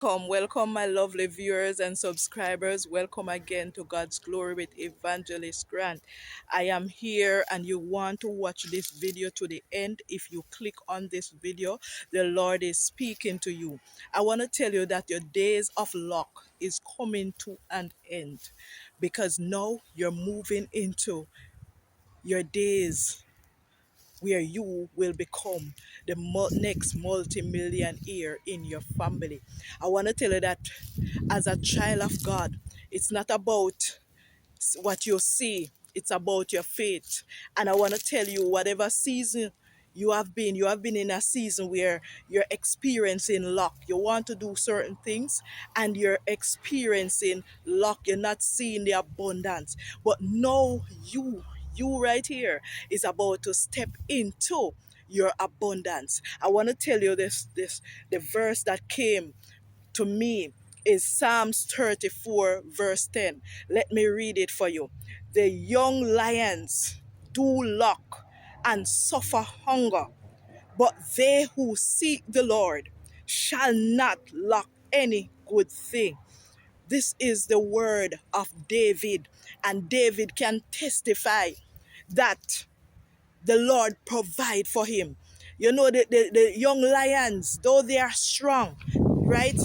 Welcome, my lovely viewers and subscribers. Welcome again to God's Glory with Evangelist Grant. I am here and you want to watch this video to the end. If you click on this video, the Lord is speaking to you. I want to tell you that your days of luck is coming to an end because now you're moving into your days where you will become the next multi-millionaire in your family. I want to tell you that as a child of God, it's not about what you see, it's about your faith. And I want to tell you, whatever season you have been in a season where you're experiencing luck. You want to do certain things and you're experiencing luck. You're not seeing the abundance. But no, you right here is about to step into your abundance. I want to tell you this the verse that came to me is Psalms 34, verse 10. Let me read it for you. The young lions do lack and suffer hunger, but they who seek the Lord shall not lack any good thing. This is the word of David, and David can testify that the Lord provide for him. You know, the young lions, though they are strong, right?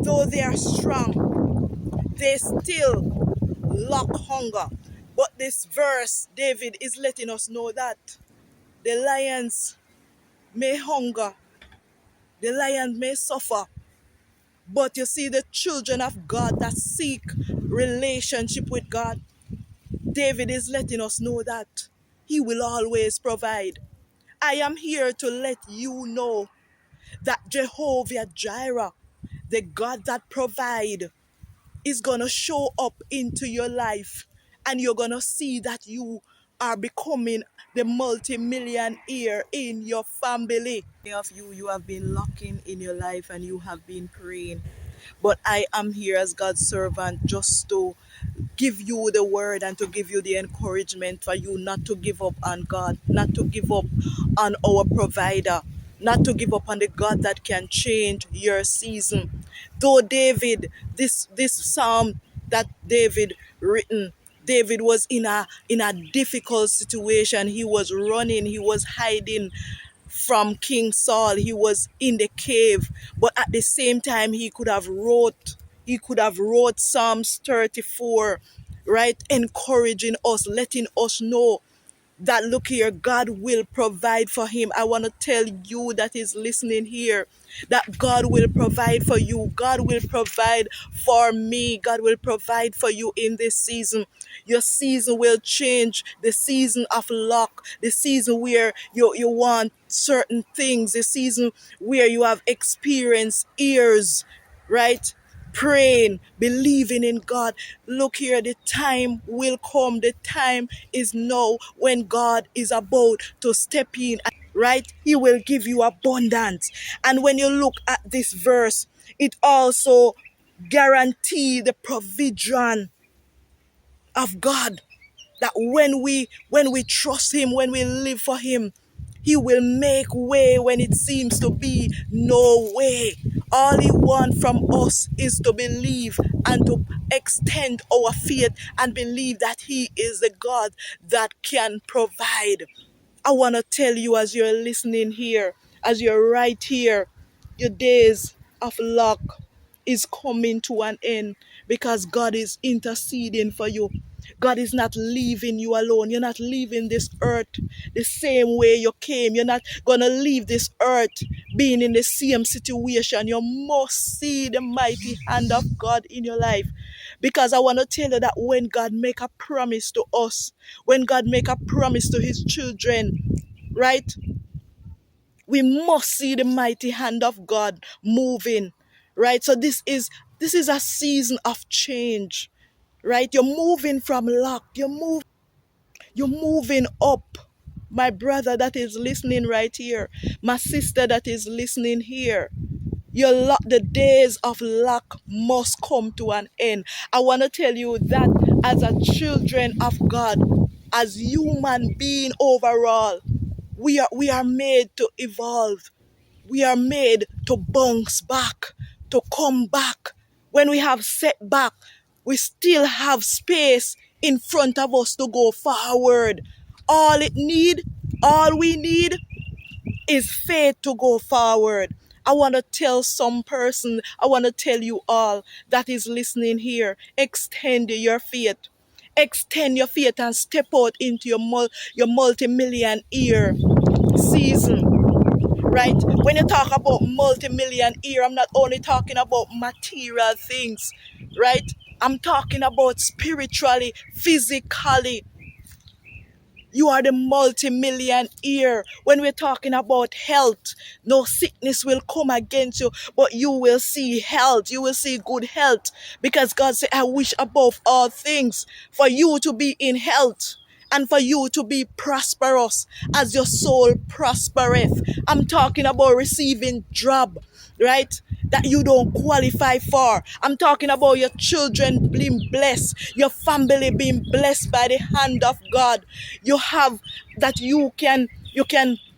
Though they are strong, they still lack hunger. But this verse, David is letting us know that the lions may hunger, the lions may suffer, but you see, the children of God that seek relationship with God, David is letting us know that he will always provide. I am here to let you know that Jehovah Jireh, the God that provide, is going to show up into your life, and you're going to see that you are becoming the multi-millionaire in your family. Many of you have been lacking in your life and you have been praying. But I am here as God's servant just to give you the word and to give you the encouragement for you not to give up on God, not to give up on our provider, not to give up on the God that can change your season. Though David, this psalm that David written, David was in a difficult situation. He was running, he was hiding from King Saul. He was in the cave, but at the same time he could have wrote Psalms 34, right? Encouraging us, letting us know that look here, God will provide for him. I want to tell you that is listening here that God will provide for you. God will provide for me. God will provide for you in this season. Your season will change. The season of luck, the season where you want certain things, the season where you have experienced ears, right? Praying, believing in God. Look here, the time will come. The time is now when God is about to step in, right? He will give you abundance. And when you look at this verse, it also guarantees the provision of God, that when we trust him, when we live for him, he will make way when it seems to be no way. All he wants from us is to believe and to extend our faith and believe that he is the God that can provide. I want to tell you, as you're listening here, as you're right here, your days of luck is coming to an end because God is interceding for you. God is not leaving you alone. You're not leaving this earth the same way you came. You're not going to leave this earth being in the same situation. You must see the mighty hand of God in your life. Because I want to tell you that when God make a promise to us, when God make a promise to his children, right? We must see the mighty hand of God moving, right? So this is a season of change, right? You're moving from lack. You're moving up. My brother that is listening right here, my sister that is listening here, the days of lack must come to an end. I want to tell you that as a children of God, as human being overall, we are made to evolve. We are made to bounce back. to come back. When we have setback, we still have space in front of us to go forward. All it need, all we need is faith to go forward. I want to tell some person, I want to tell you all that is listening here, extend your faith. Extend your faith and step out into your multi-million-year season, right? When you talk about multi-million-year, I'm not only talking about material things, right? I'm talking about spiritually, physically. You are the multi-million-year. When we're talking about health, no sickness will come against you, but you will see health. You will see good health, because God said, I wish above all things for you to be in health and for you to be prosperous as your soul prospereth. I'm talking about receiving job, right? That you don't qualify for. I'm talking about your children being blessed, your family being blessed by the hand of God. You have that you can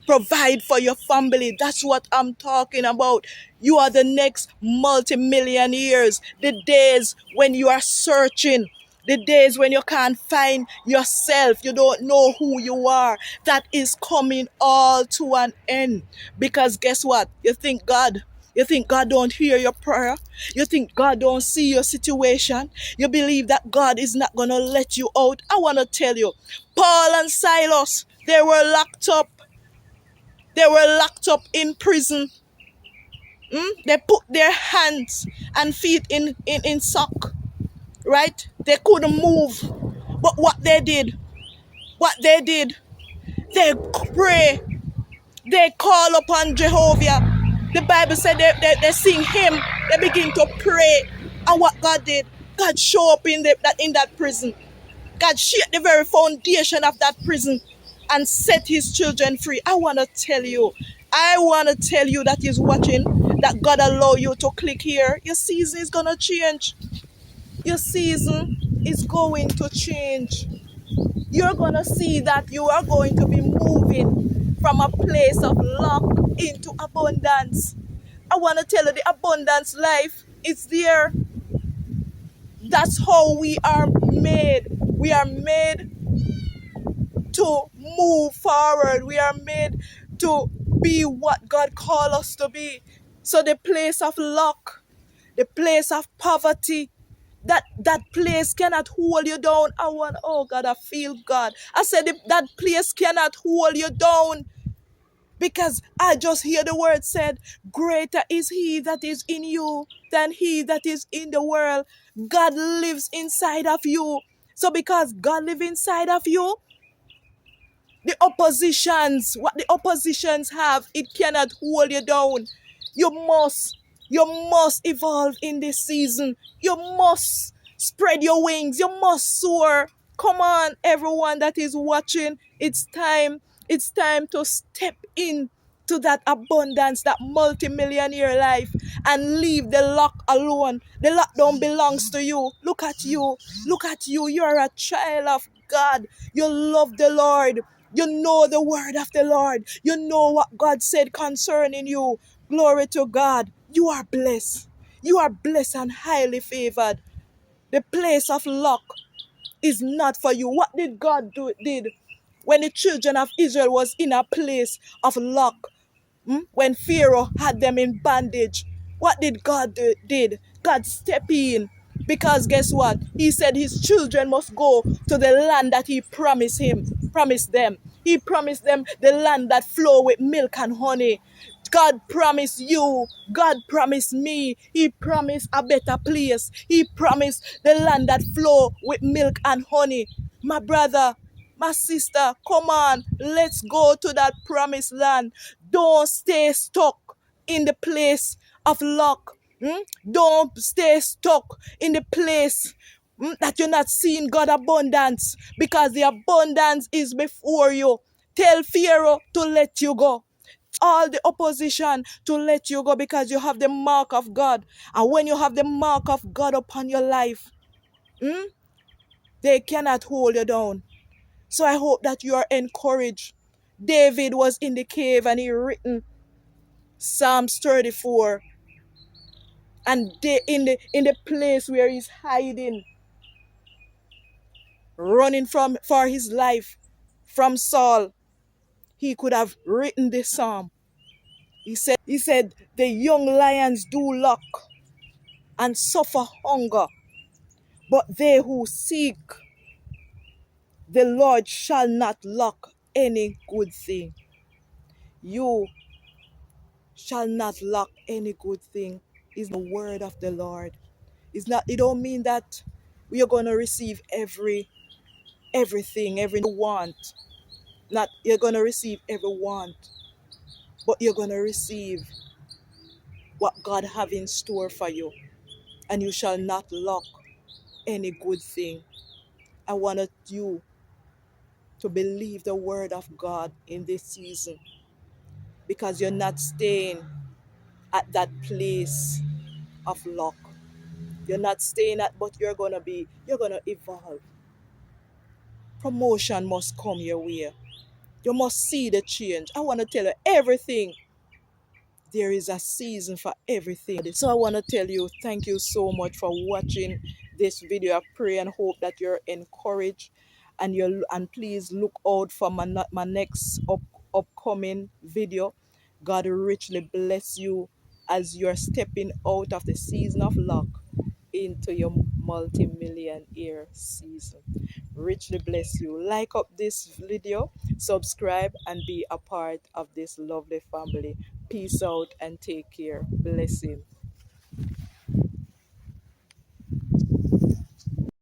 provide for your family. That's what I'm talking about. You are the next multi-millionaires. The days when you are searching, the days when you can't find yourself, you don't know who you are, that is coming all to an end. Because guess what? You think God don't hear your prayer? You think God don't see your situation? You believe that God is not going to let you out? I want to tell you, Paul and Silas, they were locked up. They were locked up in prison. They put their hands and feet in sock, right? They couldn't move. But what they did, they pray. They call upon Jehovah. The Bible said they sing hymn. They begin to pray. And what God did, God show up in that prison. God shake the very foundation of that prison and set his children free. I want to tell you that is watching, that God allow you to click here. Your season is going to change. Your season is going to change. You're going to see that you are going to be moving from a place of lack into abundance. I want to tell you, the abundance life is there. That's how we are made. We are made to move forward. We are made to be what God called us to be. So the place of lack, the place of poverty, that place cannot hold you down. Oh God, I feel God. I said that place cannot hold you down, because I just hear the word said, greater is he that is in you than he that is in the world. God lives inside of you. So because God lives inside of you, what the oppositions have, it cannot hold you down. You must, you must evolve in this season. You must spread your wings. You must soar. Come on, everyone that is watching. It's time. It's time to step in to that abundance, that multi-millionaire life, and leave the luck alone. The luck don't belongs to you. Look at you. Look at you. You're a child of God. You love the Lord. You know the word of the Lord. You know what God said concerning you. Glory to God. You are blessed. You are blessed and highly favored. The place of luck is not for you. What did God did when the children of Israel was in a place of luck? When Pharaoh had them in bondage, what did God did? God stepped in, because guess what? He said his children must go to the land that he promised them. He promised them the land that flow with milk and honey. God promised you. God promised me. He promised a better place. He promised the land that flow with milk and honey. My brother, my sister, come on, let's go to that promised land. Don't stay stuck in the place of luck. Don't stay stuck in the place that you're not seeing God abundance, because the abundance is before you. Tell Pharaoh to let you go. All the opposition to let you go, because you have the mark of God. And when you have the mark of God upon your life, they cannot hold you down. So I hope that you are encouraged. David was in the cave and he written Psalms 34 And they in the place where he's hiding, running from for his life from Saul, he could have written this psalm. He said, the young lions do lack and suffer hunger, but they who seek the Lord shall not lack any good thing. You shall not lack any good thing is the word of the Lord. It don't mean that we are gonna receive everything, every want. Not you're gonna receive every want, but you're gonna receive what God have in store for you, and you shall not lack any good thing. I wanted you to believe the word of God in this season, because you're not staying at that place of luck. You're not staying at, but you're gonna evolve. Promotion must come your way. You must see the change. I want to tell you everything. There is a season for everything. So I want to tell you, thank you so much for watching this video. I pray and hope that you're encouraged, and please look out for my next upcoming video. God richly bless you as you're stepping out of the season of luck into your multi-millionaire season. Richly bless you. Like up this video, subscribe, and be a part of this lovely family. Peace out and take care. Blessing.